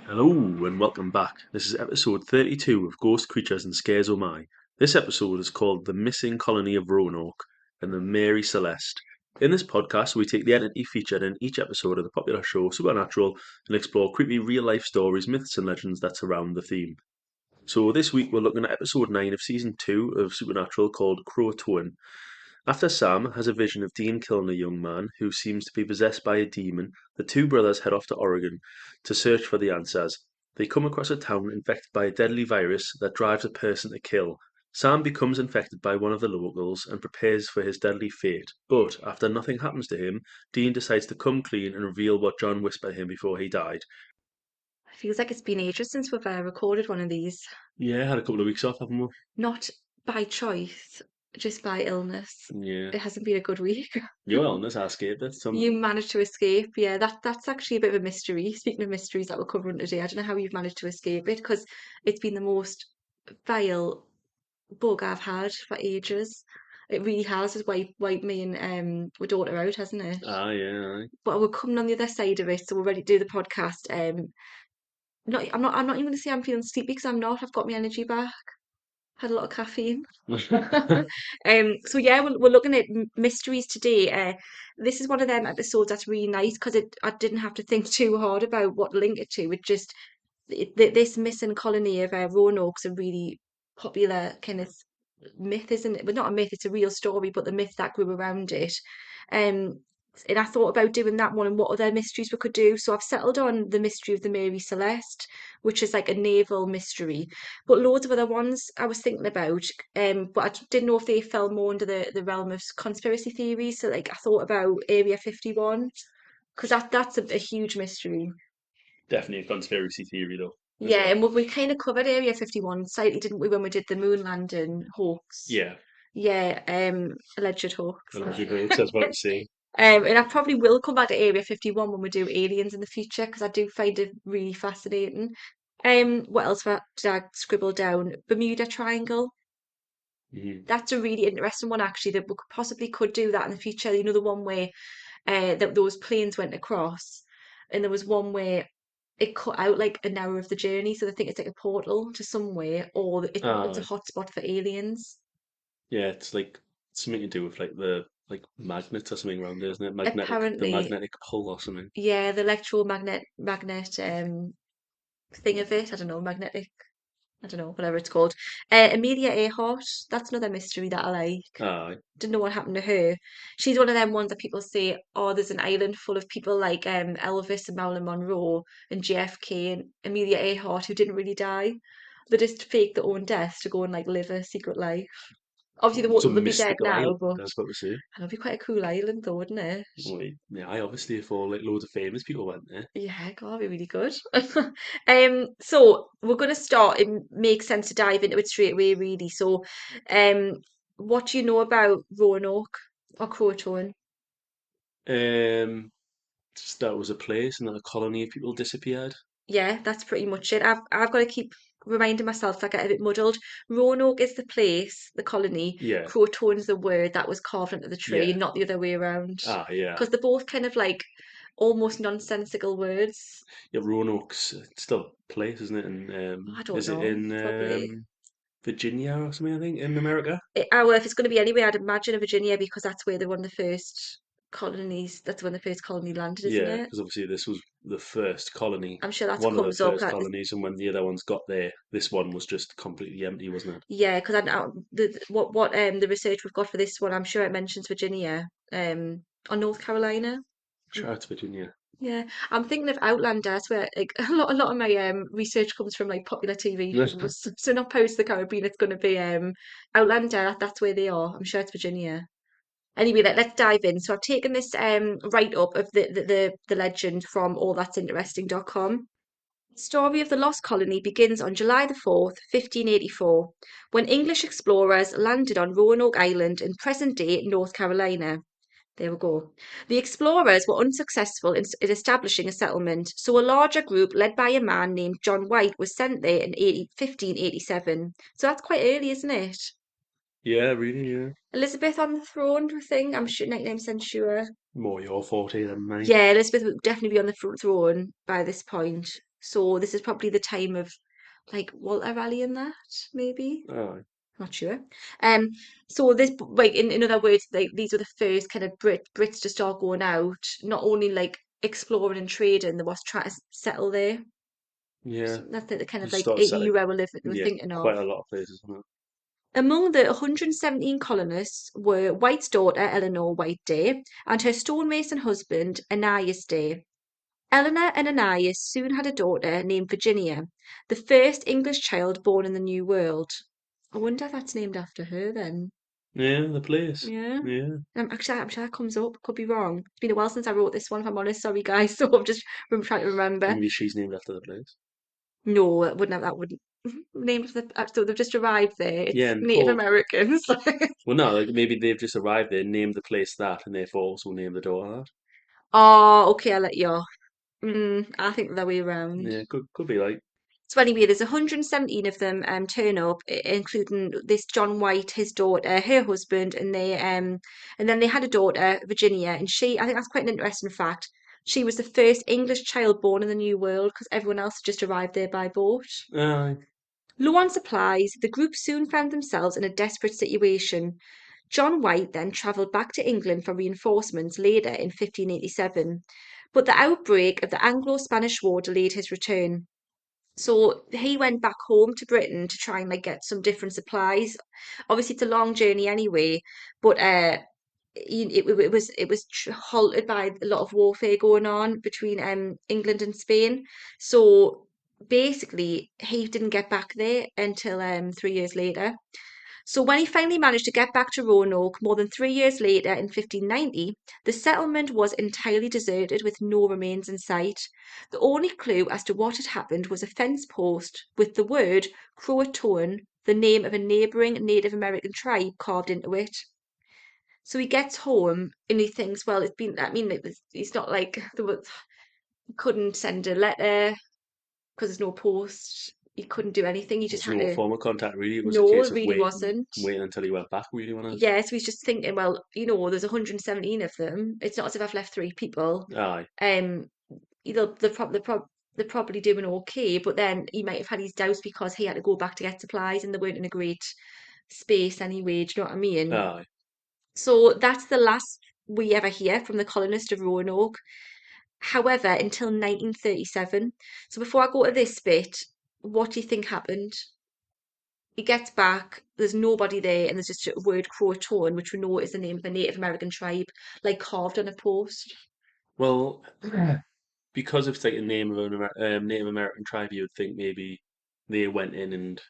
Hello and welcome back. This is episode 32 of Ghost Creatures and Scares Oh My. This episode is called The Missing Colony of Roanoke and the Mary Celeste. In this podcast, we take the entity featured in each episode of the popular show Supernatural and explore creepy real life stories, myths, and legends that surround the theme. So this week we're looking at episode 9 of season 2 of Supernatural called Croatoan. After Sam has a vision of Dean killing a young man who seems to be possessed by a demon, the two brothers head off to Oregon to search for the answers. They come across a town infected by a deadly virus that drives a person to kill. Sam becomes infected by one of the locals and prepares for his deadly fate. But after nothing happens to him, Dean decides to come clean and reveal what John whispered him before he died. It feels like it's been ages since we've recorded one of these. Yeah, had a couple of weeks off, haven't we? Not by choice, just by illness. Yeah. It hasn't been a good week. Your illness, I escaped it. You managed to escape. Yeah, that's actually a bit of a mystery. Speaking of mysteries that we're covering today, I don't know how you've managed to escape it because it's been the most vile bug I've had for ages. It really has. It's wiped me and my daughter out, hasn't it? Yeah. But we're coming on the other side of it, so we're ready to do the podcast. I'm not even going to say I'm feeling sleepy because I'm not. I've got my energy back. Had a lot of caffeine. Aye. So yeah, we're looking at mysteries today. This is one of them episodes that's really nice because I didn't have to think too hard about what to link it to. It just this missing colony of Roanoke's a really popular kind of myth, isn't it? But not a myth; it's a real story. But the myth that grew around it. Um, and I thought about doing that one and what other mysteries we could do. So I've settled on the mystery of the Mary Celeste, which is like a naval mystery. But loads of other ones I was thinking about, but I didn't know if they fell more under the realm of conspiracy theories. So like I thought about Area 51 because that's a huge mystery. Definitely a conspiracy theory, though, as Yeah, well. and we kind of covered Area 51 slightly, didn't we, when we did the moon landing hoax? Yeah, Yeah, alleged hoax. alleged hoax, I was about to say. And I probably will come back to Area 51 when we do aliens in the future because I do find it really fascinating. What else did I scribble down? Bermuda Triangle. Mhm. That's a really interesting one actually that we could do that in the future. You know, the one where that those planes went across, and there was one where it cut out like an hour of the journey, so they think it's like a portal to somewhere, or it's a Ah, hotspot for aliens. yeah, it's like something to do with like the magnets or something around there, isn't it? The Apparently, magnetic pull or something. yeah, the electromagnet thing of it. I don't know, magnetic. I don't know, whatever it's called. Amelia Earhart. That's another mystery that I like. Ah, Didn't know what happened to her. She's one of them ones that people say, oh, there's an island full of people like Elvis and Marilyn Monroe and JFK and Amelia Earhart who didn't really die. They just faked their own deaths to go and like live a secret life. Obviously, they'll some be dead mystical now, island, but I was about to say. that'd be quite a cool island, though, wouldn't it? Well, yeah, I obviously if all like loads of famous people went there. Yeah, God, that'd be really good. So we're going to start. It makes sense to dive into it straight away, really. So, um, what do you know about Roanoke or Croatoan? Just that was a place and then a colony of people disappeared. Yeah, that's pretty much it. I've got to keep reminding myself that I get a bit muddled. Roanoke is the place, the colony. Yeah, Croatoan's the word that was carved into the tree, yeah. not the other way around. Yeah. Because they're both kind of like almost nonsensical words. Yeah, Roanoke's still a place, isn't it? And I don't is it know, in probably. Virginia or something, I think, in America? Well, if it's going to be anywhere, I'd imagine in Virginia because that's where they're one of the first colonies. That's when the first colony landed, isn't Yeah, it? because obviously this was the first colony, I'm sure that one of the comes up. first colonies, and when the other ones got there, this one was just completely empty, wasn't it? Yeah, because I know what the research we've got for this one, I'm sure it mentions Virginia, or North Carolina. Sure, it's Virginia. Yeah, I'm thinking of Outlander. That's where like a lot of my research comes from like popular TV shows. So not Pirates of the Caribbean. It's going to be Outlander. That's where they are. I'm sure it's Virginia. Anyway, let's dive in. So I've taken this write up of the legend from allthat'sinteresting.com. The story of the lost colony begins on July the 4th, 1584, when English explorers landed on Roanoke Island in present-day North Carolina. There we go. The explorers were unsuccessful in establishing a settlement, so a larger group led by a man named John White was sent there in 1587. So that's quite early, isn't it? Yeah, really, yeah. Elizabeth on the throne, do you think? I'm sure 99% sure. More your forte than mine. Yeah, Elizabeth would definitely be on the front throne by this point. So this is probably the time of like Walter Raleigh and that, maybe. Aye. Not sure. Um, so this, like in other words, like these were the first kind of Brits to start going out, not only like exploring and trading, they was trying to settle there. Yeah. So that's the kind of Just like start selling. era we're Yeah, thinking of. quite a lot of places. Isn't Among the 117 colonists were White's daughter Eleanor White Day and her stonemason husband Ananias Day. Eleanor and Ananias soon had a daughter named Virginia, the first English child born in the New World. I wonder if that's named after her then. it? Yeah, the place. Yeah. Yeah. Actually, I'm sure that comes up. Could be wrong. It's been a while since I wrote this one, if I'm honest. Sorry, guys. So I'm just trying to remember. Maybe she's named after the place. No, that wouldn't. That wouldn't. Name of the. So they've just arrived there. Yeah, It's and Native called. Americans. Well, no, like maybe they've just arrived there, named the place that, and therefore also named the daughter that. Oh, okay. I'll let you off. I think the other way around. Yeah, could be like. So anyway, there's 117 of them turn up, including this John White, his daughter, her husband, and then they had a daughter, Virginia, and I think that's quite an interesting fact. She was the first English child born in the New World because everyone else had just arrived there by boat. Aye. Low on supplies, the group soon found themselves in a desperate situation. John White then travelled back to England for reinforcements later in 1587, but the outbreak of the Anglo-Spanish War delayed his return. So he went back home to Britain to try and like get some different supplies. Obviously, it's a long journey anyway, but it was halted by a lot of warfare going on between England and Spain. So basically, he didn't get back there until 3 years later. So when he finally managed to get back to Roanoke more than 3 years later in 1590, the settlement was entirely deserted with no remains in sight. The only clue as to what had happened was a fence post with the word Croatoan, the name of a neighbouring Native American tribe, carved into it. So he gets home and he thinks, well, I mean, it's not like he couldn't send a letter because there's no post. He couldn't do anything. He just There's had no to, form of contact really. It was a no, case it of really wasn't. waiting until he went back. Really, when I was. Yeah, so he's just thinking, well, there's 117 of them. It's not as if I've left three people. Aye. Um, they're probably doing okay, but then he might have had his doubts because he had to go back to get supplies and they weren't in a great space anyway. Do you know what I mean? Aye. So that's the last we ever hear from the colonist of Roanoke. However, until 1937. So before I go to this bit, what do you think happened? He gets back, there's nobody there, and there's just a word Croatoan, which we know is the name of a Native American tribe, like carved on a post. Well, because it's like a name of an Native American tribe, you would think maybe they went in and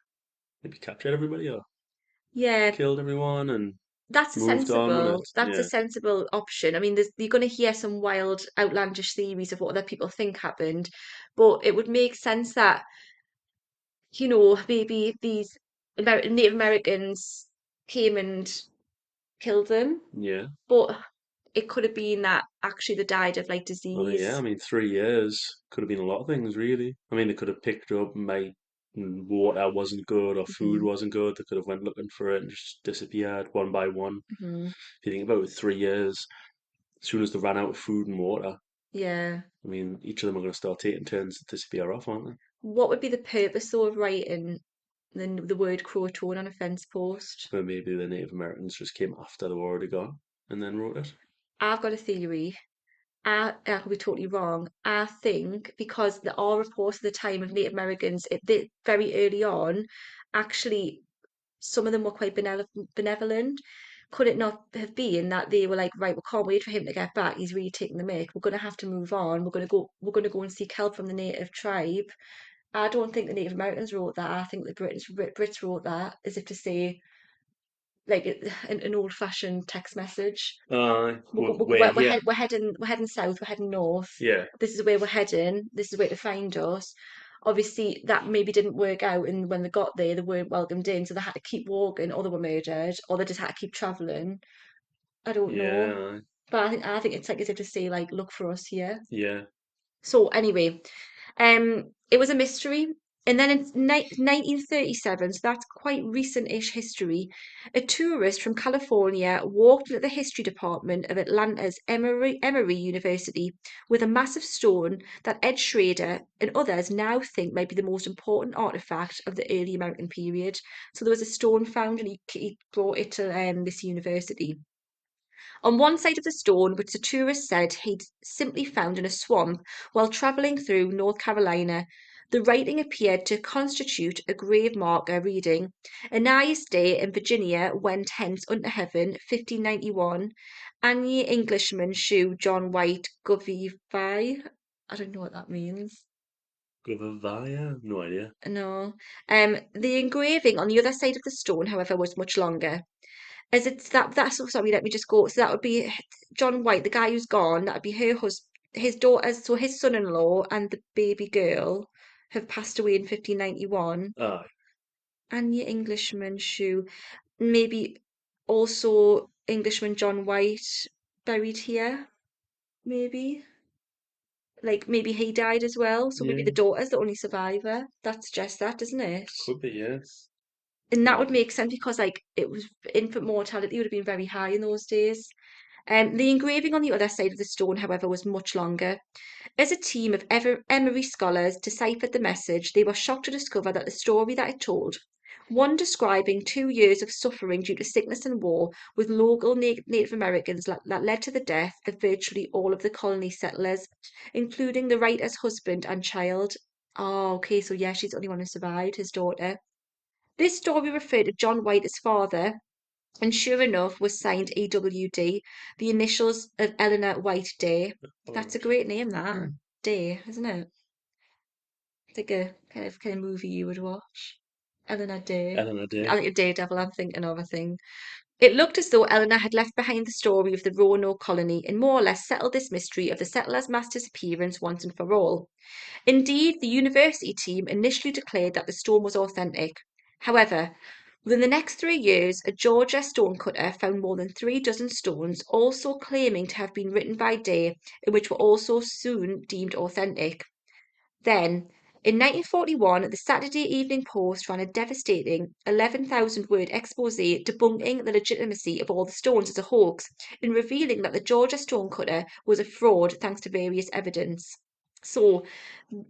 maybe captured everybody or Yeah, killed everyone and that's a moved on with sensible. it. That's a Yeah, sensible option. I mean, you're going to hear some wild, outlandish theories of what other people think happened, but it would make sense that maybe these Native Americans came and killed them, yeah. but it could have been that actually they died of like Well, yeah, I disease. mean, 3 years could have been a lot of things, really. I mean, they could have picked up my water wasn't good or food Hmm. wasn't good. They could have went looking for it and just disappeared one by one. Hmm. If you think about it, 3 years, as soon as they ran out of food and water, Yeah. I mean, each of them are going to start taking turns to disappear off, aren't they? What would be the purpose though of writing the word Croatoan on a fence post? But maybe the Native Americans just came after they were already gone and then wrote it. I've got a theory. I could be totally wrong. I think because there are reports at the time of Native Americans, very early on, actually, some of them were quite benevolent. Could it not have been that they were like, right, we can't wait for him to get back. He's really taking the mick. We're going to have to move on. We're going to go and seek help from the native tribe. I don't think the Native Americans wrote that. I think the Brits wrote that as if to say, like an old-fashioned text message. We're here. We're heading south, we're heading north. Yeah, This is where we're heading. This is where to find us. Obviously, that maybe didn't work out, and when they got there, they weren't welcomed in, so they had to keep walking, or they were murdered, or they just had to keep traveling. I don't know, yeah, but I think it's like as if to say, like, look for us here. yeah. So anyway, it was a mystery And then in 1937, so that's quite recent-ish history, a tourist from California walked into the history department of Atlanta's Emory University with a massive stone that Ed Schrader and others now think might be the most important artifact of the early American period. So there was a stone found, and he brought it to this university. On one side of the stone, which the tourist said he'd simply found in a swamp while travelling through North Carolina, the writing appeared to constitute a grave marker reading, Annias Day in Virginia went hence unto heaven, 1591, Annie Englishman shew John White Govey Vi. I don't know what that means. Govavaya? No idea. No. The engraving on the other side of the stone, however, was much longer. As it's that's sorry, let me just go. So that would be John White, the guy who's gone. That would be her husband, his daughters, so his son-in-law and the baby girl have passed away in 1591. Aye. And your Englishman shoe, maybe also Englishman John White buried here, maybe. Like maybe he died as well, so maybe Yeah, the daughter's the only survivor. That's just that, doesn't it? could be, yes. And that would Um, make sense because like it was infant mortality would have been very high in those days. The engraving on the other side of the stone, however, was much longer. As a team of Emery scholars deciphered the message, they were shocked to discover that the story that it told, one describing 2 years of suffering due to sickness and war with local Native Americans that led to the death of virtually all of the colony settlers, including the writer's husband and child. Oh, okay, so yeah, she's the only one who survived, his daughter. This story referred to John White as father, and sure enough was signed EWD, the initials of Eleanor White Day. That's a alright. great name, that. Day, isn't it? It's like a kind of movie you would watch. Eleanor Day. Eleanor I Day. think a Daredevil I'm thinking of, I think. It looked as though Eleanor had left behind the story of the Roanoke colony and more or less settled this mystery of the settlers' mass disappearance once and for all. Indeed, the university team initially declared that the stone was authentic. However, within the next 3 years, a Georgia stonecutter found more than 3 dozen stones, also claiming to have been written by Day, and which were also soon deemed authentic. Then, in 1941, the Saturday Evening Post ran a devastating 11,000-word expose debunking the legitimacy of all the stones as a hoax and revealing that the Georgia stonecutter was a fraud thanks to various evidence. So,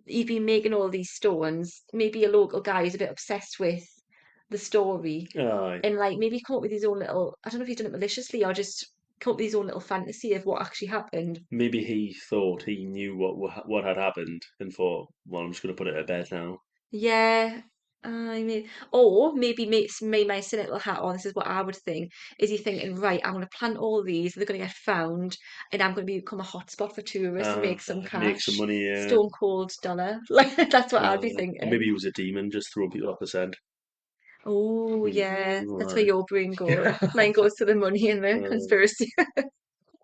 he'd been making all these stones. Maybe a local guy is a bit obsessed with the story Aye. and like maybe come up with his own little, I don't know if he's done it maliciously or just come up with his own little fantasy of what actually happened. Maybe he thought he knew what had happened and thought, well, I'm just going to put it to bed now. Yeah, I mean, or maybe makes me my silly little hat on. This is what I would think. Is he thinking, right, I'm going to plant all these, they're going to get found, and I'm going to become a hotspot for tourists and make some Make some cash. money, Stone cold dollar. Like that's what I'd be or maybe thinking. he was a demon just throwing people off the scent. Oh, yeah, that's where Aye. your brain goes. Mine goes to the money and the Uh, conspiracy.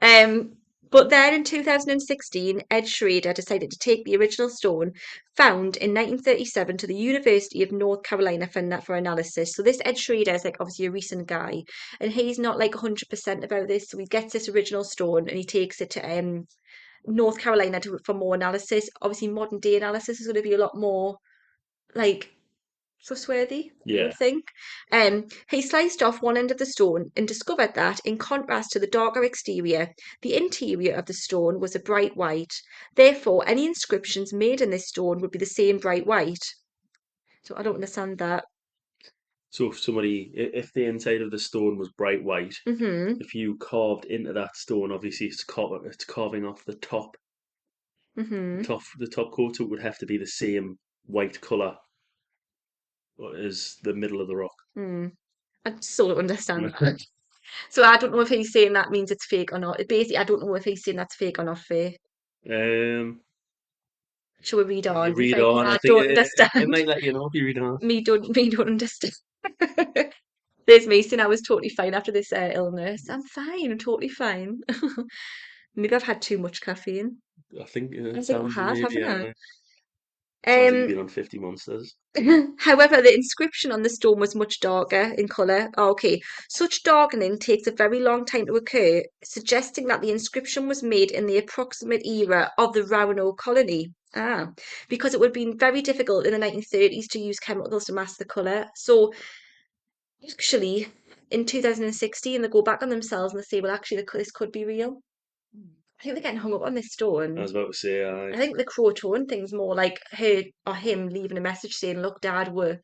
Um, but then in 2016, Ed Schrader decided to take the original stone found in 1937 to the University of North Carolina for analysis. So this Ed Schrader is like obviously a recent guy, and he's not like 100% about this. So he gets this original stone and he takes it to North Carolina for more analysis. Obviously, modern day analysis is going to be a lot more like trustworthy, you yeah. would think. He sliced off one end of the stone and discovered that, in contrast to the darker exterior, the interior of the stone was a bright white. Therefore, any inscriptions made in this stone would be the same bright white. So I don't understand that. So if if the inside of the stone was bright white, Mm-hmm. if you carved into that stone, obviously it's carving off Mm-hmm. the top coat, so it would have to be the same white color as the middle of the rock. Hmm. I still don't understand that. So I don't know if he's saying that means it's fake or not. Basically, I don't know if he's saying that's fake or not fake. Um, Shall we read you on? He's read like, on. I I think don't it understand. might let you know if you read on. Me don't understand. There's me saying I was totally fine after this illness. I'm fine. I'm totally fine. Maybe I've had too much caffeine. I think I it think I sounds have, maybe. haven't I? Sounds like you've Um, been on 50 monsters. However, the inscription on the stone was much darker in colour. Oh, okay, such darkening takes a very long time to occur, suggesting that the inscription was made in the approximate era of the Roanoke colony. Ah, because it would have been very difficult in the 1930s to use chemicals to mask the colour. So, actually, in 2016, they go back on themselves and they say, well, actually, this could be real. I think they're getting hung up on this I stone. was about to say, I think the Croatoan thing's more like her or him leaving a message saying, "Look, Dad, we're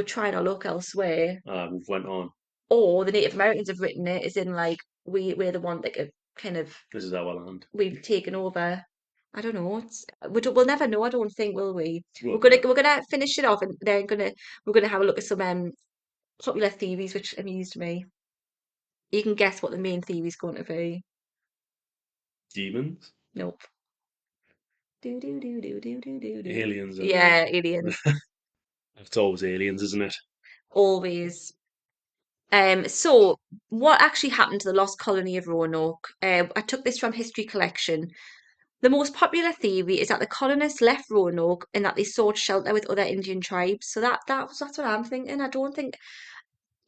trying to look elsewhere," we've went on. or the Native Americans have written it as in like we're the one that are kind of This is our land. we've taken over. I don't know. We'll never know. I don't think, will we? Well, no. We're gonna finish it off, and then we're gonna have a look at some popular theories which amused me. You can guess what the main theory's going to be. Demons? Nope. Do do do do do do do do. Aliens, I think. Yeah, aliens. It's always aliens, isn't it? Always. So what actually happened to the lost colony of Roanoke? I took this from History Collection. The most popular theory is that the colonists left Roanoke and that they sought shelter with other Indian tribes. So that's what I'm thinking. I don't think,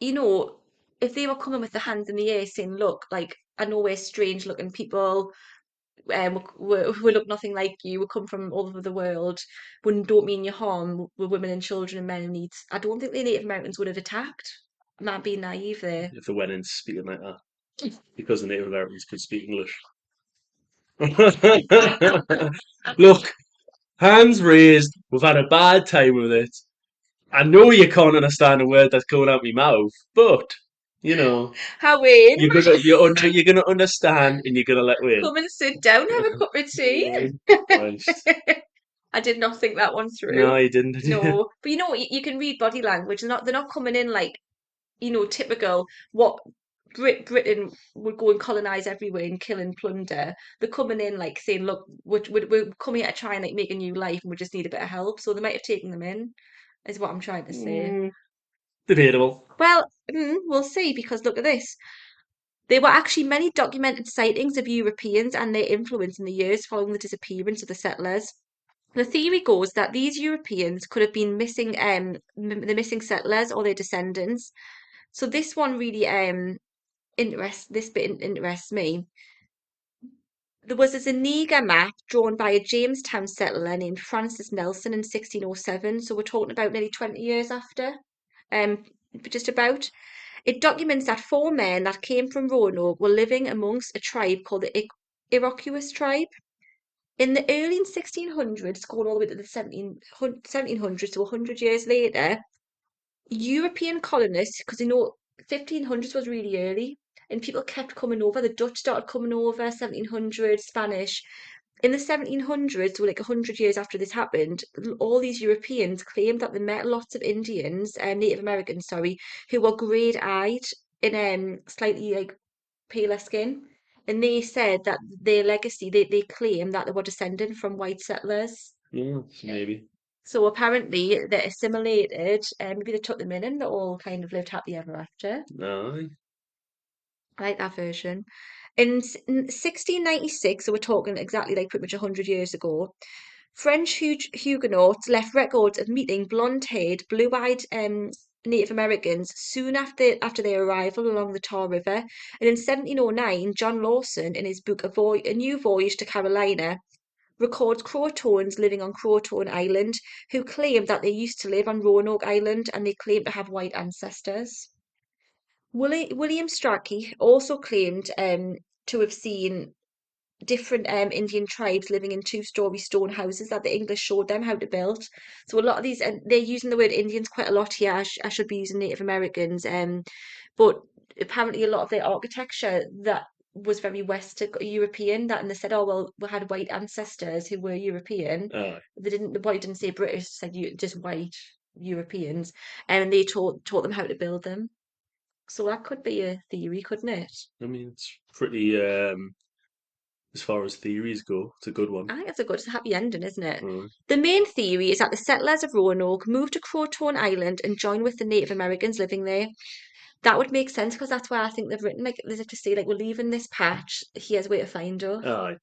you know, if they were coming with their hands in the air saying, "Look, like I know we're strange looking people, we look nothing like you. We come from all over the world. We don't mean you harm. We're women and children and men in need." I don't think the Native Americans would have attacked. I might be naive there. If they went in speaking like that. Because the Native Americans could speak English. Look, hands raised. We've had a bad time with it. I know you can't understand a word that's coming out my mouth, but you know, Howin, you're gonna understand and you're gonna let me come and sit down, have a cup of tea. in. Christ. I did not think that one through. No, you didn't, did you? No, but you know what? You can read body language. They're not coming in like typical what Britain would go and colonize everywhere and kill and plunder. They're coming in like saying, "Look, we're coming here to try and like make a new life, and we just need a bit of help." So they might have taken them in, is what I'm trying to say. Mm, debatable. Well, we'll see because look at this. There were actually many documented sightings of Europeans and their influence in the years following the disappearance of the settlers. The theory goes that these Europeans could have been missing the missing settlers or their descendants. So this one really interests me. There was a Zuniga map drawn by a Jamestown settler named Francis Nelson in 1607. So we're talking about nearly 20 years after. Um, just about. It documents that four men that came from Roanoke were living amongst a tribe called the Iroquois tribe. In the early 1600s, going all the way to the 1700s, so 100 years later, European colonists, because 1500s was really early, and people kept coming over. The Dutch started coming over, 1700s, Spanish. In the 1700s, so like 100 years after this happened, all these Europeans claimed that they met lots of Indians, Native Americans, sorry, who were grey-eyed and slightly like paler skin. And they said that their legacy, they claim that they were descended from white settlers. Yeah, maybe. So apparently they're assimilated, and maybe they took them in and they all kind of lived happy ever after. Aye. I like that version. In 1696, so we're talking exactly like pretty much 100 years ago, French Huguenots left records of meeting blonde-haired, blue-eyed Native Americans soon after their arrival along the Tar River. And in 1709, John Lawson, in his book A New Voyage to Carolina, records Croatoans living on Croatoan Island who claimed that they used to live on Roanoke Island and they claimed to have white ancestors. William Strachey also claimed to have seen different Indian tribes living in two-story stone houses that the English showed them how to build. So a lot of these, and they're using the word Indians quite a lot here. I should be using Native Americans, but apparently a lot of their architecture that was very Western European. That and they said, oh well, we had white ancestors who were European. Aye. The white didn't say British, said just white Europeans, and they taught them how to build them. So that could be a theory, couldn't it? I mean, it's pretty, as far as theories go, it's a good one. I think it's a happy ending, isn't it? Aye. The main theory is that the settlers of Roanoke moved to Croatoan Island and joined with the Native Americans living there. That would make sense because that's why I think they've written like as if to say like we're leaving this patch. Here's where to find us. Aye.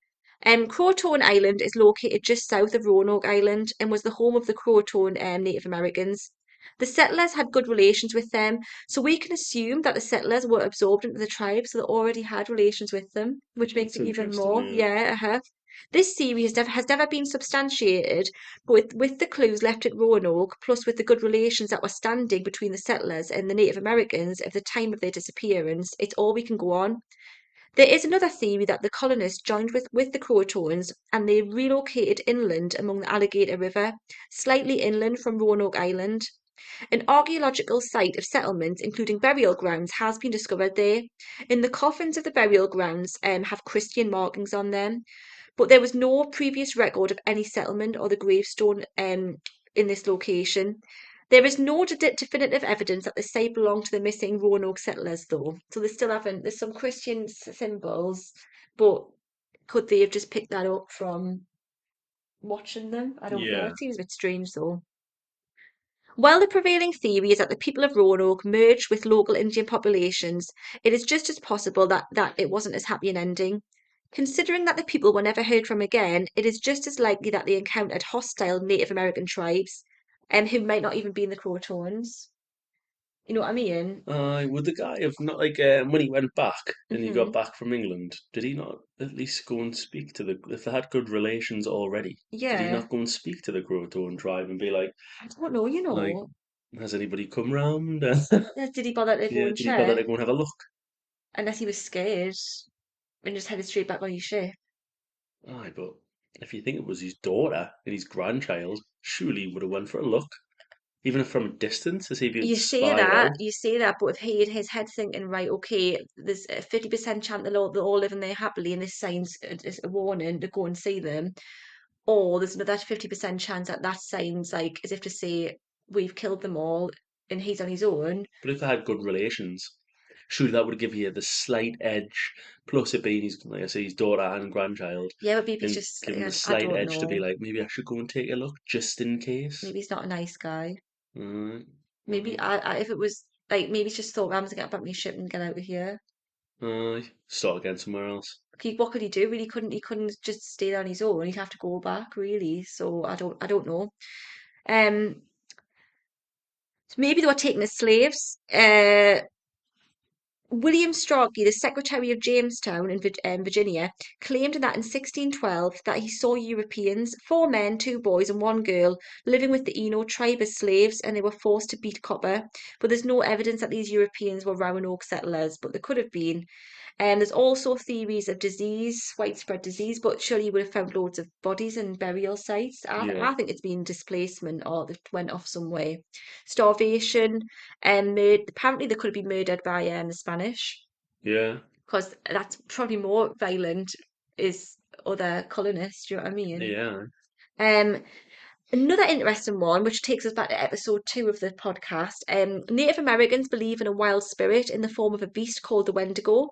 Croatoan Island is located just south of Roanoke Island and was the home of the Croatoan Native Americans. The settlers had good relations with them, so we can assume that the settlers were absorbed into the tribe, so they already had relations with them, which makes That's it even interesting, more, yeah. yeah, This theory has never been substantiated, but with the clues left at Roanoke, plus with the good relations that were standing between the settlers and the Native Americans at the time of their disappearance, it's all we can go on. There is another theory that the colonists joined with the Croatoans and they relocated inland along the Alligator River, slightly inland from Roanoke Island. An archaeological site of settlement, including burial grounds, has been discovered there. And the coffins of the burial grounds have Christian markings on them, but there was no previous record of any settlement or the gravestone in this location. There is no definitive evidence that the site belonged to the missing Roanoke settlers, though. So they still haven't. There's some Christian symbols, but could they have just picked that up from watching them? I don't know. Yeah. It seems a bit strange, though. While the prevailing theory is that the people of Roanoke merged with local Indian populations, it is just as possible that it wasn't as happy an ending. Considering that the people were never heard from again, it is just as likely that they encountered hostile Native American tribes, who might not even be in the Croatoans. You know what I mean? Would the guy have not like when he went back and he got Hmm. back from England, did he not at least go and speak to the if they had good relations already, did he Yeah, not go and speak to the Croatoan tribe and be I don't know, like, has anybody come round? Did he bother to go Yeah, and did he bother to check? go and have a look? Unless he was scared and just headed straight back on his ship. Aye, but if you think it was his daughter and his grandchild, surely he would have went for a look, even if from a distance, to see if he would spy it out. You say that, but if he had his head thinking, right, okay, there's a 50% chance they're all living there happily, and this signs is a warning to go and see them, or there's another 50% chance that that signs like as if to say we've killed them all, and he's on his own. But if they had good relations, surely that would give you the slight edge. Plus, it being his, like I say, his daughter and grandchild, Yeah, but maybe he's and just give him the I slight don't edge to be know. like, maybe I should go and take a look just in case. Maybe he's not a nice guy. Alright, Maybe well, if it was like maybe he's just thought I'm gonna get back my ship and get out of here. aye, start again somewhere else. What could he do? Really, he couldn't just stay there on his own. He'd have to go back, really. So I don't know. Um, so maybe they were taken as slaves. William Strachey, the Secretary of Jamestown in Virginia, claimed that in 1612 that he saw Europeans, four men, two boys, and one girl, living with the Eno tribe as slaves, and they were forced to beat copper. But there's no evidence that these Europeans were Roanoke settlers, but they could have been. And there's also theories of disease, widespread disease, but surely you would have found loads of bodies and burial sites. Yeah, I think it's been displacement or they went off somewhere. Starvation, and apparently they could have been murdered by the Spanish yeah, because that's probably more violent is other colonists. Do you know what I mean? yeah, Um, Another interesting one, which takes us back to episode 2 of the podcast. Native Americans believe in a wild spirit in the form of a beast called the Wendigo.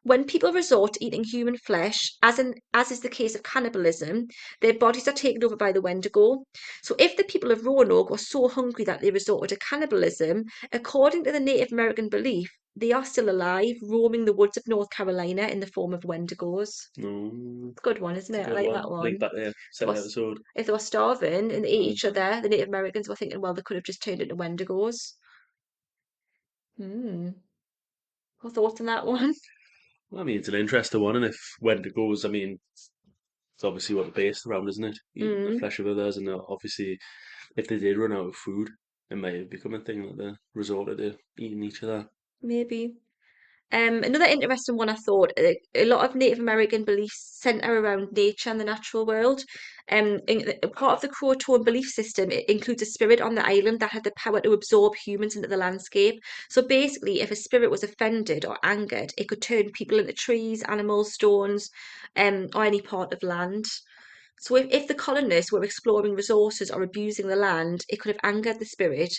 When people resort to eating human flesh, as is the case of cannibalism, their bodies are taken over by the Wendigo. So if the people of Roanoke were so hungry that they resorted to cannibalism, according to the Native American belief, they are still alive, roaming the woods of North Carolina in the form of Wendigos. no, Good one, isn't it's a it? I good like one. that Link one. back to They second was, episode. if they were starving and they ate Uh, each other, the Native Americans were thinking, well, they could have just turned into Wendigos. Hmm. What thoughts on that one? I mean, it's an interesting one, and if Wendigos, I mean, it's obviously what they're based around, isn't it? Eating the Mm, flesh of others, and obviously, if they did run out of food, it may have become a thing that they resorted to eating each other. maybe. Another interesting one I thought, a lot of Native American beliefs center around nature and the natural world. Part of the Croatoan belief system it includes a spirit on the island that had the power to absorb humans into the landscape. So basically, if a spirit was offended or angered, it could turn people into trees, animals, stones, or any part of land. So if the colonists were exploring resources or abusing the land, it could have angered the spirit.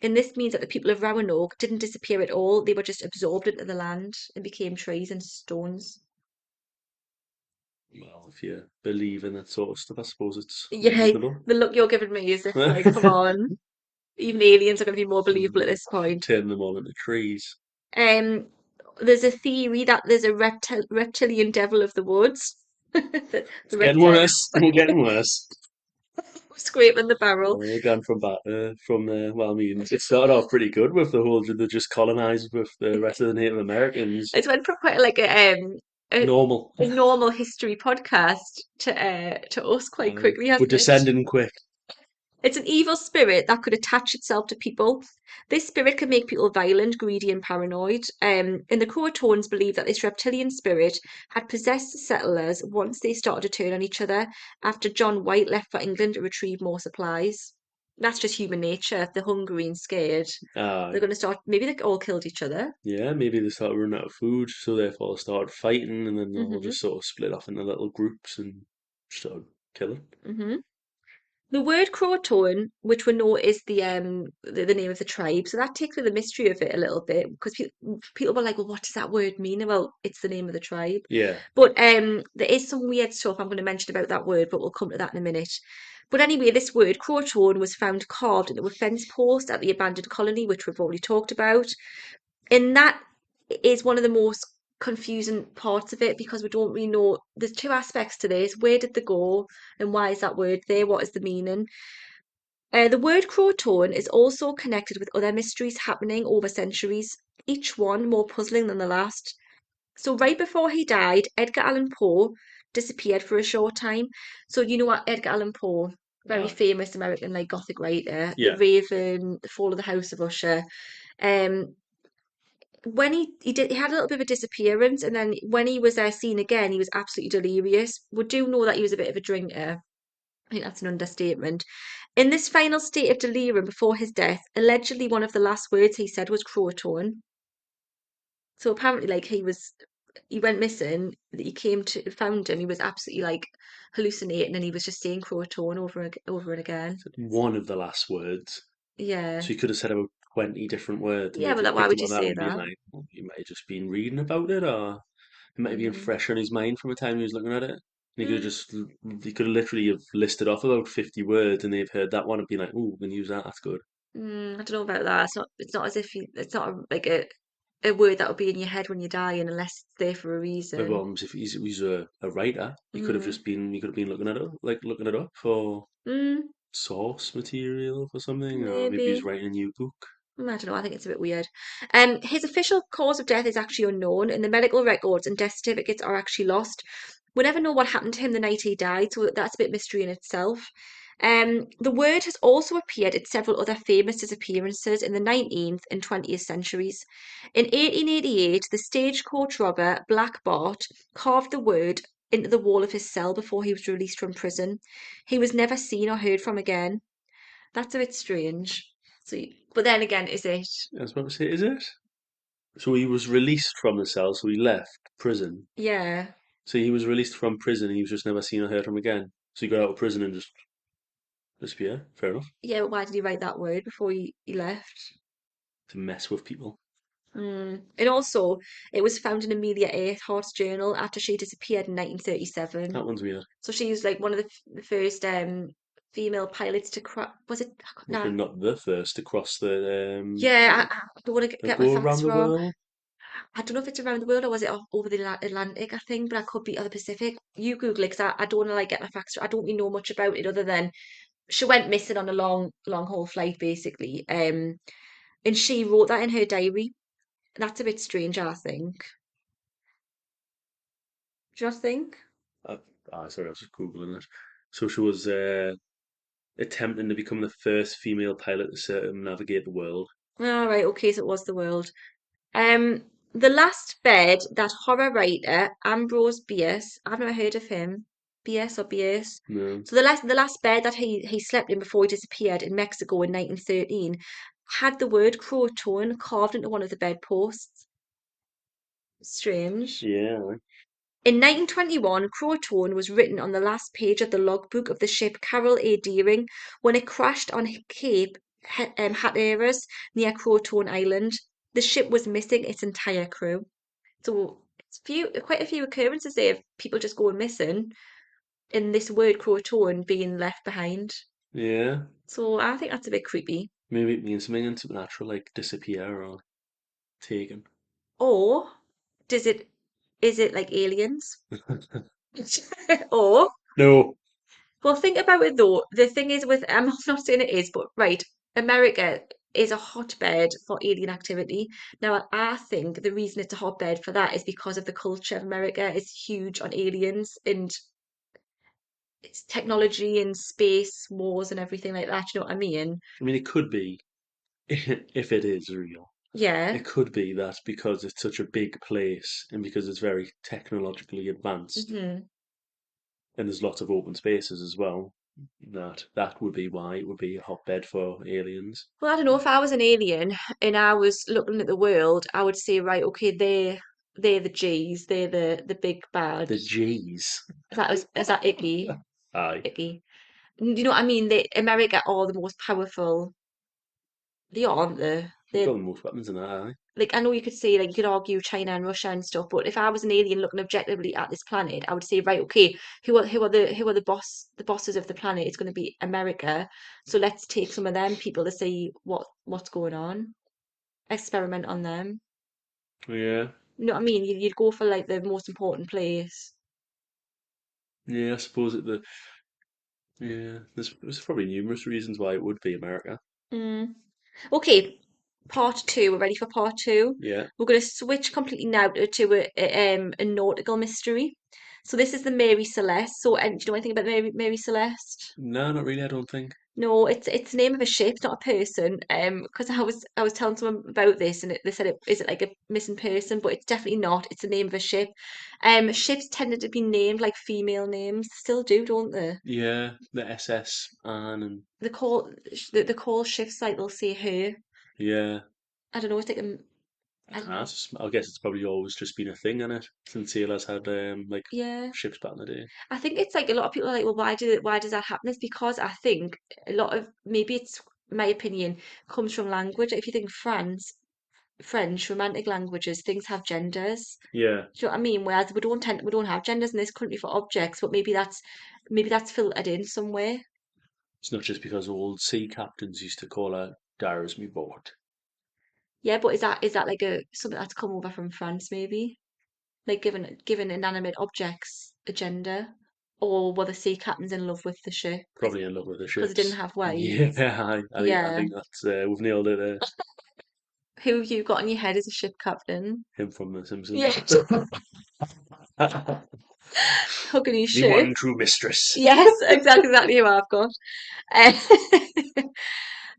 And this means that the people of Roanoke didn't disappear at all. They were just absorbed into the land and became trees and stones. Well, if you believe in that sort of stuff, I suppose it's Yeah, reasonable. the look you're giving me is if like, come on, even aliens are going to be more believable at Mm, this point. turn them all into trees. Um, there's a theory that there's a reptilian devil of the woods. The It's red getting tent. worse. We're getting worse. Scraping the barrel. We're going from bad from well, I mean, it started off pretty good with the whole they just colonized with the rest of the Native Americans. It's went from quite like a, Normal. a normal history podcast to us quite quickly, We're hasn't it? descending quick. It's an evil spirit that could attach itself to people. This spirit can make people violent, greedy, and paranoid. And the Croatoans believe that this reptilian spirit had possessed the settlers once they started to turn on each other after John White left for England to retrieve more supplies. That's just human nature. If they're hungry and scared, they're Aye. going to start. Maybe they all killed each other. Yeah, maybe they started running out of food, so therefore they started fighting, and then they all Hmm. just sort of split off into little groups and started killing. Hmm. The word Croatoan, which we know is the name of the tribe, so that takes away the mystery of it a little bit because people were like, "Well, what does that word mean?" Well, it's the name of the tribe. Yeah. But there is some weird stuff I'm going to mention about that word, but we'll come to that in a minute. But anyway, this word Croatoan was found carved into a fence post at the abandoned colony, which we've already talked about. And that is one of the most confusing parts of it because we don't really know. There's two aspects to this. Where did they go? And why is that word there? What is the meaning? The word Croatoan is also connected with other mysteries happening over centuries, each one more puzzling than the last. So, right before he died, Edgar Allan Poe disappeared for a short time. So, you know what, Edgar Allan Poe, very Aye. famous American like Gothic writer, The Yeah. Raven, The Fall of the House of Usher. Um, when he had a little bit of a disappearance, and then when he was seen again, he was absolutely delirious. We do know that he was a bit of a drinker. I think that's an understatement. In this final state of delirium before his death, allegedly one of the last words he said was Croatoan. So apparently, like he went missing. He came to found him. He was absolutely like hallucinating, and he was just saying Croatoan over and again. One of the last words. Yeah, So you could have said about 20 different words, and yeah, they've but just like, why picked would him you on that say one, being that? like, well, he might have just been reading about it, or it might have been Mm. fresh on his mind from a time he was looking at it. And Mm. he could have literally have listed off about 50 words, and they've heard that one and been like, oh, we can use that, that's good. I don't know about that. It's not as if it's not like a word that will be in your head when you're dying, unless it's there for a reason. Well, if he's a writer, Mm. he could have been looking it up for Mm. source material for something, or maybe he's Maybe. writing a new book. I don't know. I think it's a bit weird. His official cause of death is actually unknown, and the medical records and death certificates are actually lost. We never know what happened to him the night he died, so that's a bit mystery in itself. The word has also appeared in several other famous disappearances in the 19th and 20th centuries. In 1888, the stagecoach robber Black Bart carved the word into the wall of his cell before he was released from prison. He was never seen or heard from again. That's a bit strange. So, but then again, is it? I was about to say, is it? So he was released from the cell, so he left prison. Yeah, So he was released from prison, and he was just never seen or heard from again. So he got out of prison and just disappeared. Fair enough. yeah. But why did he write that word before he left? To mess with people. And also, it was found in Amelia Earhart's journal after she disappeared in 1937. That one's weird. So she was like one of the first female pilots to crack. Was it? Well, they're No. not the first to cross Yeah, I don't want to get my go around facts the wrong. world. I don't know if it's around the world or was it over the Atlantic, I think, but I could be other Pacific. You Google it because I don't want to like get my facts. I don't really know much about it other than she went missing on a long haul flight basically. And she wrote that in her diary. That's a bit strange, I think. Do you not think? Uh, sorry, I was just googling it. So she was attempting to become the first female pilot to circumnavigate the world. All right, okay, so it was the world. Um, the last bed that horror writer Ambrose Bierce, I've never heard of him. Bierce or Bierce. No, So the last bed that he slept in before he disappeared in Mexico in 1913 had the word Croatoan carved into one of the bedposts. Strange. yeah, In 1921, Croatoan was written on the last page of the logbook of the ship Carroll A. Deering when it crashed on Cape Hatteras near Croatoan Island. The ship was missing its entire crew. So it's quite a few occurrences there of people just going missing and this word Croatoan being left behind. yeah. So I think that's a bit creepy. Maybe it means something supernatural, like disappear or taken. Or does it is it like aliens? Or, No. well, think about it though. The thing is with, I'm not saying it is, but right, America is a hotbed for alien activity. Now, I think the reason it's a hotbed for that is because of the culture of America is huge on aliens and it's technology and space wars and everything like that. You know what I mean? I mean, it could be, if it is real, Yeah. it could be that because it's such a big place and because it's very technologically advanced hmm and there's lots of open spaces as well, that would be why it would be a hotbed for aliens. Well, I don't know if I was an alien and I was looking at the world, I would say, right, okay, they're the G's, they're the big bad. The G's. Is that icky? Aye. Icky. You know what I mean? America are the most powerful. They aren't they? We've got They're the most weapons in that, aye. like I know you could say like you could argue China and Russia and stuff, but if I was an alien looking objectively at this planet, I would say, right, okay, who are the bosses of the planet? It's going to be America. So let's take some of them people to see what's going on. Experiment on them. Yeah. You know what I mean? You'd go for like the most important place. Yeah, I suppose yeah, there's probably numerous reasons why it would be America. Mm. Okay, part two. We're ready for part two. Yeah. We're going to switch completely now to a nautical mystery. So this is the Mary Celeste. So, and do you know anything about Mary Celeste? No, not really, I don't think. No, it's the name of a ship, not a person. Because I was telling someone about this, and they said, is it like a missing person? But it's definitely not. It's the name of a ship. Ships tended to be named like female names, still do, don't they? Yeah, the SS Anne and The call ships like they'll say her. yeah. I don't know. It's like I I don't don't know, know. I guess it's probably always just been a thing in it since sailors had like Yeah. ships back in the day. I think it's like a lot of people are like, well, why does that happen? It's because I think a lot of maybe it's my opinion comes from language. If you think French, romantic languages, things have genders. Yeah, Do you know what I mean? Whereas we don't have genders in this country for objects, but maybe that's filtered in somewhere. it's not just because old sea captains used to call her Dara's me boat. Yeah, but is that like a something that's come over from France maybe? Like given inanimate objects a gender, or were the sea captains in love with the ship Probably in love with the because they didn't ships. have Yeah, wives? I Yeah. think that's we've nailed it. Who have you got in your head as a ship captain? Him from The Simpsons. Yeah, hugging his The ship. one true mistress. Yes, exactly who I've got. Uh,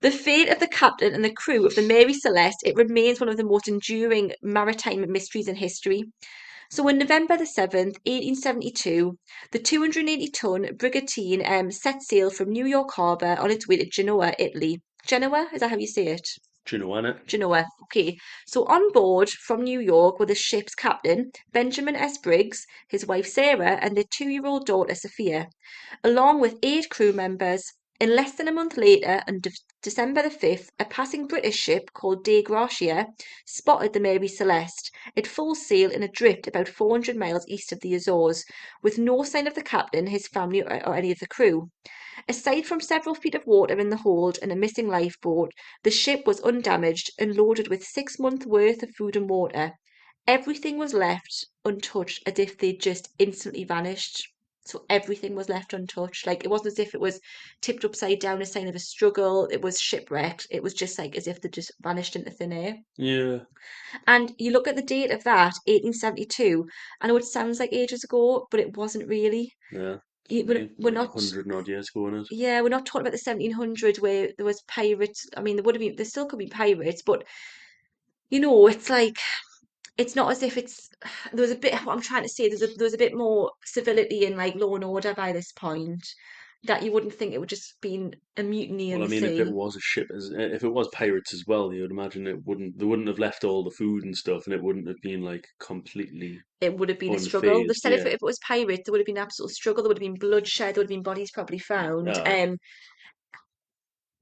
the fate of the captain and the crew of the Mary Celeste, it remains one of the most enduring maritime mysteries in history. So on November the 7th, 1872, the 280-ton brigantine set sail from New York Harbour on its way to Genoa, Italy. Genoa, is that how you say it? Do you know it? Genoa. Okay. So on board from New York were the ship's captain, Benjamin S. Briggs, his wife Sarah, and their 2-year-old daughter Sophia, along with 8 crew members. In less than a month later, on December the 5th, a passing British ship called De Gracia spotted the Mary Celeste at full sail in a drift about 400 miles east of the Azores, with no sign of the captain, his family, or any of the crew. Aside from several feet of water in the hold and a missing lifeboat, the ship was undamaged and loaded with 6 months' worth of food and water. Everything was left untouched as if they'd just instantly vanished. So everything was left untouched. Like it wasn't as if it was tipped upside down, a sign of a struggle. It was shipwrecked. It was just like as if they just vanished into thin air. Yeah, And you look at the date of that, 1872. I know it sounds like ages ago, but it wasn't really. yeah. We're Like a not. hundred and odd years ago in it. Yeah, we're not talking about the 1700s where there was pirates. I mean, there still could be pirates, but it's like it's not as if it's there was a bit what I'm trying to say, there was a bit more civility and like law and order by this point that you wouldn't think it would just been a mutiny in Well, I the mean, if it sea. was a ship, if it was pirates as well, you would imagine they wouldn't have left all the food and stuff, and it wouldn't have been like completely It would have been a struggle. They unfazed. said if Yeah. it was pirates, there would have been absolute struggle. There would have been bloodshed. There would have been bodies probably found. Aye.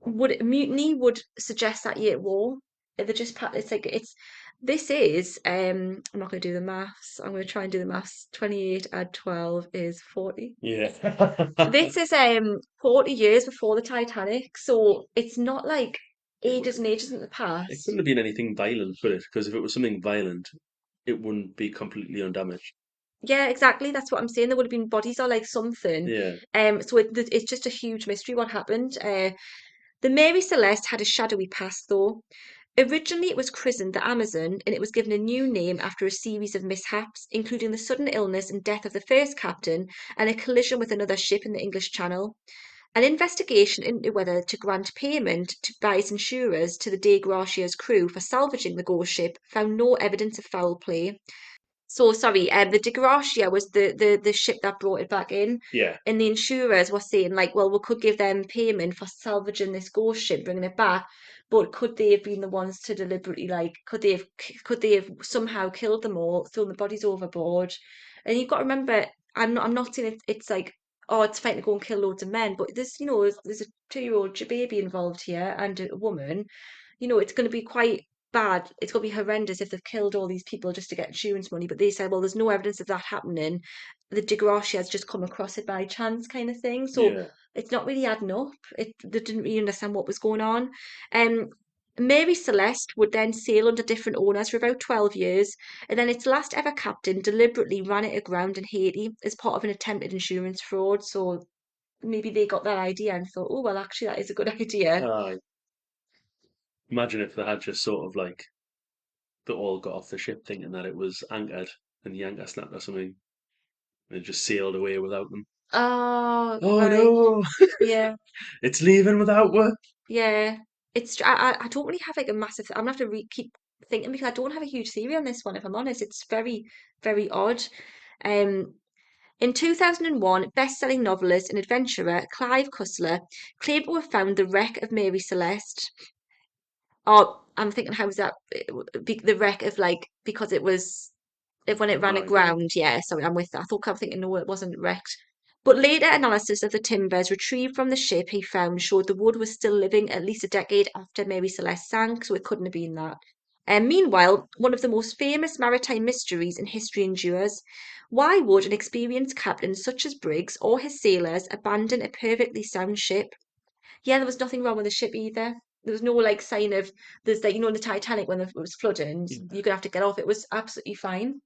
Would mutiny would suggest that year at war. They're just it's like it's this is I'm not going to do the maths. I'm going to try and do the maths. 28 add 12 is 40. Yeah. This is 40 years before the Titanic, so it's not like It ages and ages in the it past. couldn't have been anything violent, could it? Because if it was something violent, it wouldn't be completely undamaged. Yeah, exactly. That's what I'm saying. There would have been bodies or like something. Yeah. So it's just a huge mystery what happened. The Mary Celeste had a shadowy past, though. Originally, it was christened the Amazon, and it was given a new name after a series of mishaps, including the sudden illness and death of the first captain and a collision with another ship in the English Channel. An investigation into whether to grant payment by its insurers to the De Gracia's crew for salvaging the ghost ship found no evidence of foul play. So sorry, the De Gracia was the ship that brought it back in, Yeah. and the insurers were saying like, well, we could give them payment for salvaging this ghost ship, bringing it back, but could they have been the ones to deliberately like, could they have somehow killed them all, thrown the bodies overboard? And you've got to remember, I'm not saying it's like, oh, it's fine to go and kill loads of men, but there's a 2-year-old baby involved here and a woman. It's going to be quite bad. It's going to be horrendous if they've killed all these people just to get insurance money. But they said, well, there's no evidence of that happening. The DeGracia has just come across it by chance, kind of thing. So Yeah. it's not really adding up. They didn't really understand what was going on. Um, Mary Celeste would then sail under different owners for about 12 years, and then its last ever captain deliberately ran it aground in Haiti as part of an attempted insurance fraud. So maybe they got that idea and thought, oh, well, actually, that is a good idea. Imagine if they had just sort of like they all got off the ship thinking that it was anchored and the anchor snapped or something and just sailed away without them. Oh, Oh right. no, Yeah. it's leaving without her. Yeah, I don't really have like a massive. I'm gonna have to keep thinking because I don't have a huge theory on this one. If I'm honest, it's very very odd. Um, in 2001, best-selling novelist and adventurer Clive Cussler claimed to have found the wreck of Mary Celeste. Oh, I'm thinking, how was that? The wreck of like because it was if when it ran Yeah. aground. Yeah, sorry, I'm with that. I'm thinking, no, it wasn't wrecked. But later analysis of the timbers retrieved from the ship he found showed the wood was still living at least a decade after Mary Celeste sank, so it couldn't have been that. And meanwhile, one of the most famous maritime mysteries in history endures. Why would an experienced captain such as Briggs or his sailors abandon a perfectly sound ship? Yeah, there was nothing wrong with the ship either. There was no like sign of there's like in the Titanic when it was flooding, Yeah. you're gonna have to get off. It was absolutely fine.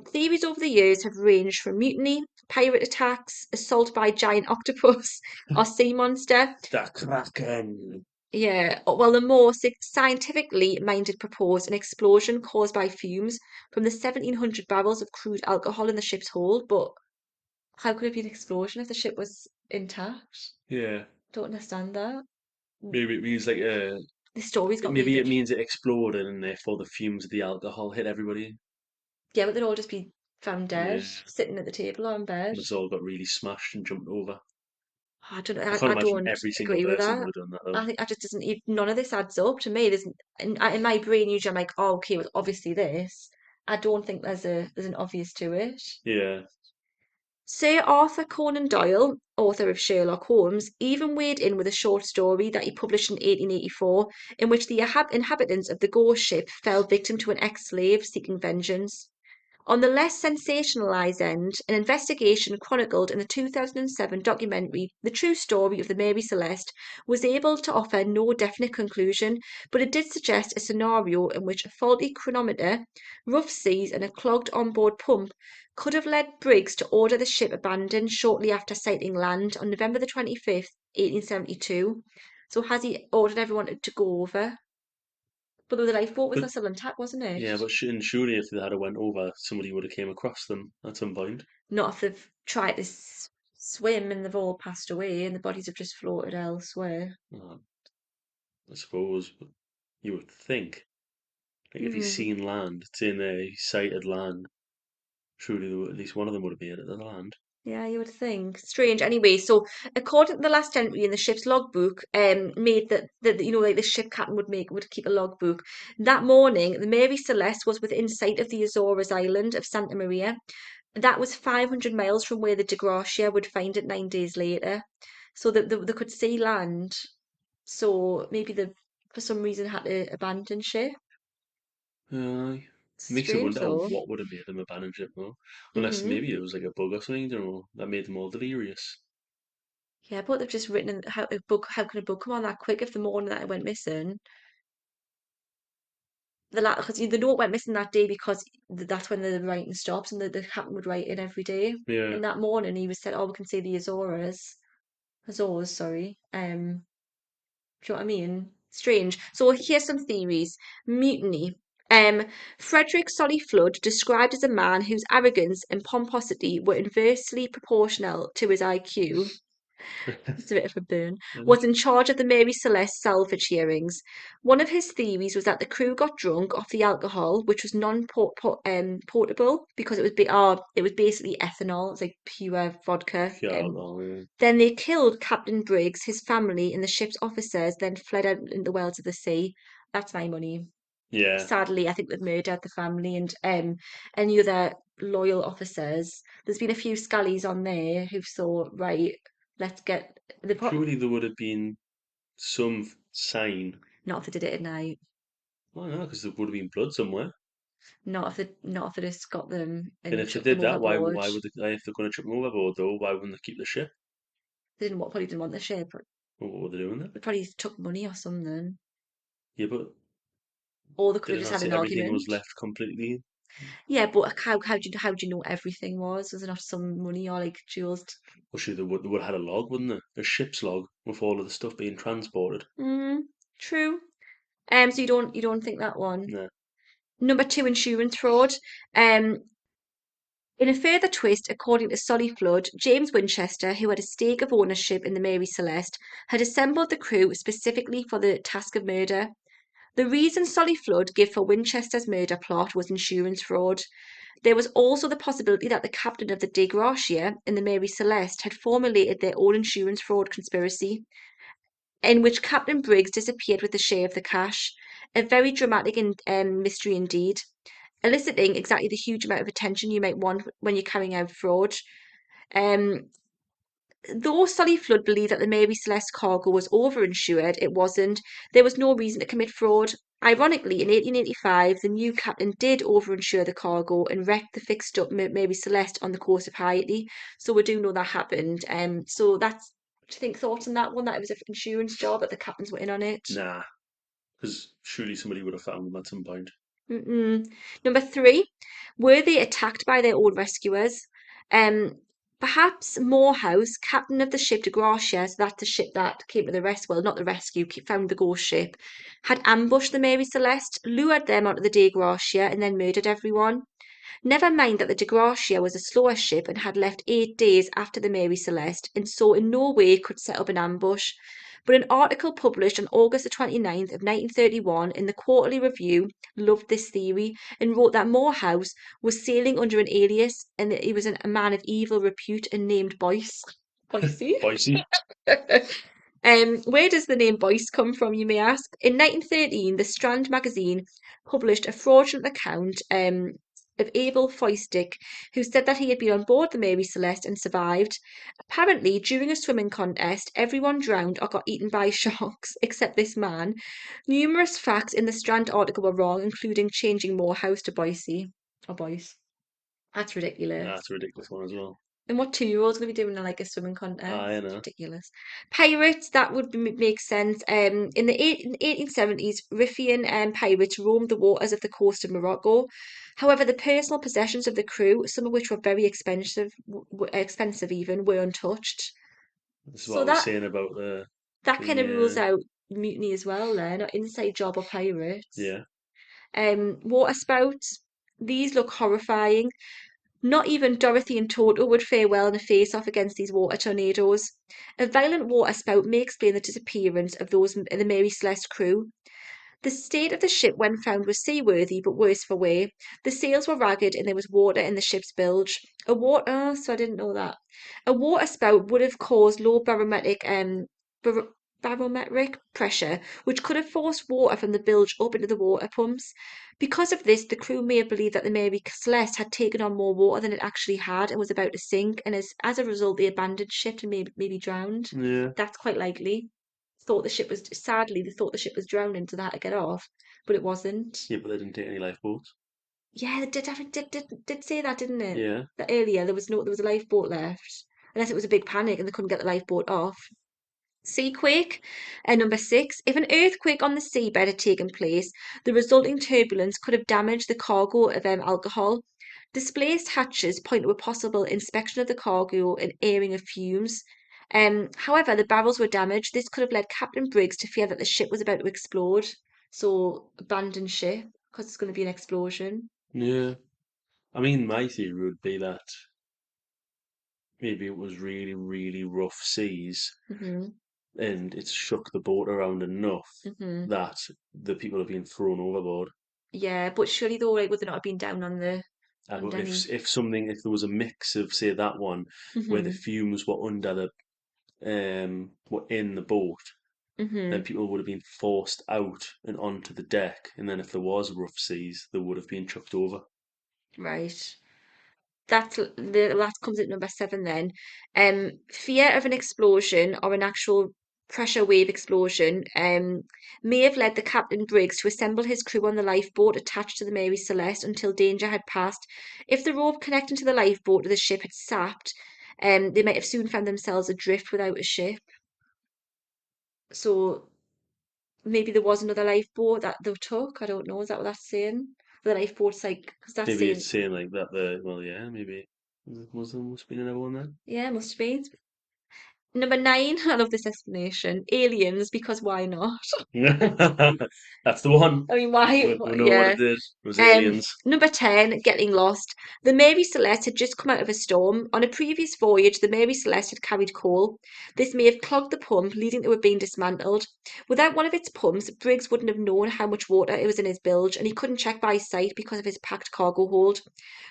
Theories over the years have ranged from mutiny, pirate attacks, assault by giant octopus, or sea monster. The Kraken. Yeah, well, the more scientifically minded propose an explosion caused by fumes from the 1,700 barrels of crude alcohol in the ship's hold. But how could it be an explosion if the ship was intact? Yeah. Don't understand that. Maybe it means like The story's got me a maybe it bit. means it exploded and therefore the fumes of the alcohol hit everybody. Yeah, but they'd all just be found Yeah. dead, sitting at the table or in bed. And it's all got really smashed and jumped over. I don't know. I I, can't I imagine don't every single agree with person that. would have done that though. I think I just doesn't. None of this adds up to me. In my brain usually I'm like, oh, okay, well, obviously this. I don't think there's an obvious to it. Yeah. Sir Arthur Conan Doyle, author of Sherlock Holmes, even weighed in with a short story that he published in 1884, in which the inhabitants of the ghost ship fell victim to an ex-slave seeking vengeance. On the less sensationalized end, an investigation chronicled in the 2007 documentary The True Story of the Mary Celeste was able to offer no definite conclusion, but it did suggest a scenario in which a faulty chronometer, rough seas, and a clogged onboard pump could have led Briggs to order the ship abandoned shortly after sighting land on November the 25th, 1872. So has he ordered everyone to go over? But the lifeboat was But still intact, wasn't it? yeah, but surely if they had went over, somebody would have came across them at some point. Not if they've tried to swim and they've all passed away and the bodies have just floated elsewhere. Uh, I suppose, but you would think, like if he's Hmm. seen land, it's in there, he's sighted land. Surely at least one of them would have been at the land. Yeah, you would think. Strange. Anyway, so according to the last entry in the ship's logbook, made that like the ship captain would keep a logbook. That morning, the Mary Celeste was within sight of the Azores island of Santa Maria. That was 500 miles from where the De Gracia would find it 9 days later. So that they could see land. So maybe they, for some reason, had to abandon ship. Makes you Strange wonder though. what would have made them abandon ship though. Unless Hmm. maybe it was like a bug or something, you know, that made them all delirious. Yeah, but they've just written in how a book. How can a book come on that quick if the morning that it went missing? because the note went missing that day because that's when the writing stops, and the captain would write in every day. Yeah. And that morning he was said, "Oh, we can see the Azores, sorry." Do you know what I mean? Strange. So here's some theories. Mutiny. Frederick Solly Flood, described as a man whose arrogance and pomposity were inversely proportional to his IQ. It's a bit of a burn, was in charge of the Mary Celeste salvage hearings. One of his theories was that the crew got drunk off the alcohol, which was non-portable because it was basically ethanol. It's like pure vodka. Yeah, well, yeah. Then they killed Captain Briggs, his family, and the ship's officers, then fled out in the wells of the sea. That's my money. Yeah. Sadly, I think they've murdered the family and any other loyal officers. There's been a few scallies on there who thought, right, let's get the Surely there would have been some sign. not if they did it at night. Why not? Because there would have been blood somewhere. Not if they just got them And and if they chucked them did that, overboard. why would they, if they're going to chuck them overboard though, why wouldn't they keep the ship? Probably didn't want the ship. Well, what were they doing then? They probably took money or something. Yeah, but Or they could did have it just not had say an everything was argument. left completely? Yeah, but how do you know everything was? Was there not some money or like jewels? Well, sure, they would have had a log, wouldn't they? A ship's log with all of the stuff being transported. Mm, true. So you don't think that one? No. Number two, insurance fraud. Um, in a further twist, according to Solly Flood, James Winchester, who had a stake of ownership in the Mary Celeste, had assembled the crew specifically for the task of murder. The reason Solly Flood gave for Winchester's murder plot was insurance fraud. There was also the possibility that the captain of the De Gracia and the Mary Celeste had formulated their own insurance fraud conspiracy, in which Captain Briggs disappeared with a share of the cash. A very dramatic mystery indeed, eliciting exactly the huge amount of attention you might want when you're carrying out fraud. Um, Though Solly Flood believed that the Mary Celeste cargo was overinsured, it wasn't. There was no reason to commit fraud. Ironically, in 1885, the new captain did overinsure the cargo and wrecked the fixed up Mary Celeste on the coast of Haiti. So we do know that happened. So that's, do you think thoughts on that one? That it was an insurance job, that the captains were in on it? Nah, because surely somebody would have found them at some point. Mm-mm. Number three, were they attacked by their own rescuers? Um, Perhaps Morehouse, captain of the ship De Gracia, so that's the ship that came to the rescue, well, not the rescue, found the ghost ship, had ambushed the Mary Celeste, lured them onto the De Gracia, and then murdered everyone. Never mind that the De Gracia was a slower ship and had left 8 days after the Mary Celeste, and so in no way could set up an ambush. But an article published on August the 29th of 1931 in the Quarterly Review loved this theory and wrote that Morehouse was sailing under an alias and that he was a man of evil repute and named Boyce. Boycey? Boise? Where does the name Boyce come from, you may ask? In 1913, the Strand magazine published a fraudulent account of Abel Foistick, who said that he had been on board the Mary Celeste and survived. Apparently, during a swimming contest, everyone drowned or got eaten by sharks except this man. Numerous facts in the Strand article were wrong, including changing Morehouse to Boise or Boyce. That's Nah, ridiculous. that's a ridiculous one as well. And what 2-year-old's gonna be doing in like a swimming contest? I It's know. ridiculous. Pirates, that would make sense. In the 1870s, Riffian pirates roamed the waters of the coast of Morocco. However, the personal possessions of the crew, some of which were very expensive even, were untouched. This is what So I was that saying about that kind of rules the out mutiny as well. Then, not inside job or pirates. yeah. Water spouts. These look horrifying. Not even Dorothy and Toto would fare well in a face-off against these water tornadoes. A violent water spout may explain the disappearance of those in the Mary Celeste crew. The state of the ship when found was seaworthy, but worse for wear. The sails were ragged and there was water in the ship's bilge. So I didn't know that. A water spout would have caused low bar- barometric pressure, which could have forced water from the bilge up into the water pumps. Because of this, the crew may have believed that the Mary Celeste had taken on more water than it actually had and was about to sink, and as a result, they abandoned ship and maybe drowned. Yeah. That's quite likely. Sadly, they thought the ship was drowning, so they had to get off, but it wasn't. Yeah, but they didn't take any lifeboats. Yeah, they did say that, didn't it? Yeah. That earlier there was a lifeboat left, unless it was a big panic and they couldn't get the lifeboat off. Seaquake. And number six, if an earthquake on the seabed had taken place, the resulting turbulence could have damaged the cargo of alcohol. Displaced hatches point to a possible inspection of the cargo and airing of fumes. However, the barrels were damaged. This could have led Captain Briggs to fear that the ship was about to explode. So, abandon ship because it's going to be an explosion. Yeah. I mean, my theory would be that maybe it was really, really rough seas Hmm. and it's shook the boat around enough Hmm. that the people have been thrown overboard. Yeah, but surely though, like, would they not have been down on the But underneath? if there was a mix of, say, that one where the Hmm. fumes were under were in the boat, then Hmm. people would have been forced out and onto the deck, and then if there was rough seas, they would have been chucked over. Right. That comes at number seven then. Fear of an explosion or an actual pressure wave explosion may have led the Captain Briggs to assemble his crew on the lifeboat attached to the Mary Celeste until danger had passed. If the rope connecting to the lifeboat to the ship had sapped, they might have soon found themselves adrift without a ship. So maybe there was another lifeboat that they took. I don't know. Is that what that's saying? The lifeboat's like, because that's Maybe saying, it's saying like that. Yeah, maybe there must have been another one yeah, must have been. Number nine, I love this explanation. Aliens, because why not? then. That's the one. I mean, why? We know what Yeah. it did. It was aliens. Number 10, getting lost. The Mary Celeste had just come out of a storm. On a previous voyage, the Mary Celeste had carried coal. This may have clogged the pump, leading to it being dismantled. Without one of its pumps, Briggs wouldn't have known how much water it was in his bilge, and he couldn't check by sight because of his packed cargo hold.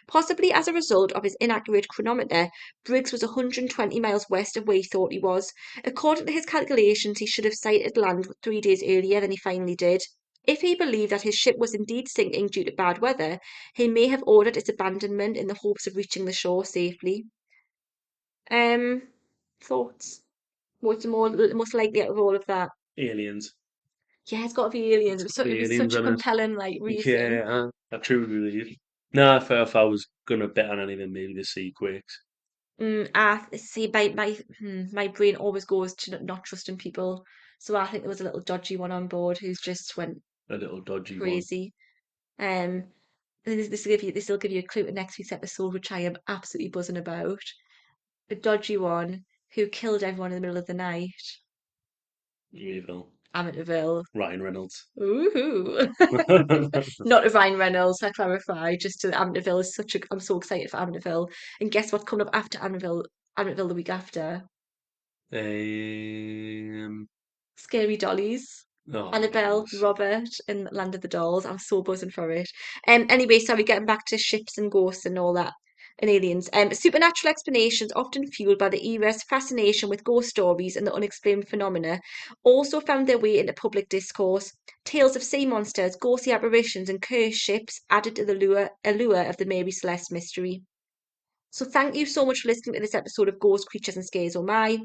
Possibly as a result of his inaccurate chronometer, Briggs was 120 miles west of where he thought he was. According to his calculations, he should have sighted land 3 days earlier than he finally did. If he believed that his ship was indeed sinking due to bad weather, he may have ordered its abandonment in the hopes of reaching the shore safely. Um, thoughts? What's the most likely out of all of that? Aliens. Yeah, it's got to be aliens. It's got to It be was aliens such a in compelling it. reason. Yeah, I truly believe. Nah, if I was gonna bet on anything, maybe the sea quakes. See, my brain always goes to not trusting people. So I think there was a little dodgy one on board who's just went A little dodgy one. crazy. Um, this will give you a clue to next week's episode, which I am absolutely buzzing about. A dodgy one who killed everyone in the middle of the night. Evil. Amityville. Ryan Reynolds. Ooh. Not of Ryan Reynolds, I clarify. Just to Amityville is such a. I'm so excited for Amityville. And guess what's coming up after Amityville? Amityville the week after. Um. Scary Dollies. Oh my Annabelle, goodness. Robert, and Land of the Dolls. I'm so buzzing for it. Anyway, sorry, getting back to ships and ghosts and all that, and aliens. Supernatural explanations, often fueled by the era's fascination with ghost stories and the unexplained phenomena, also found their way into public discourse. Tales of sea monsters, ghostly apparitions, and cursed ships added to the allure of the Mary Celeste mystery. So thank you so much for listening to this episode of Ghost Creatures and Scares Oh My.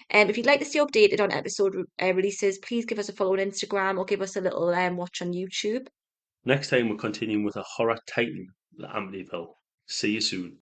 If you'd like to stay updated on episode releases, please give us a follow on Instagram or give us a little watch on YouTube. Next time we're continuing with a horror titan, the Amityville. See you soon.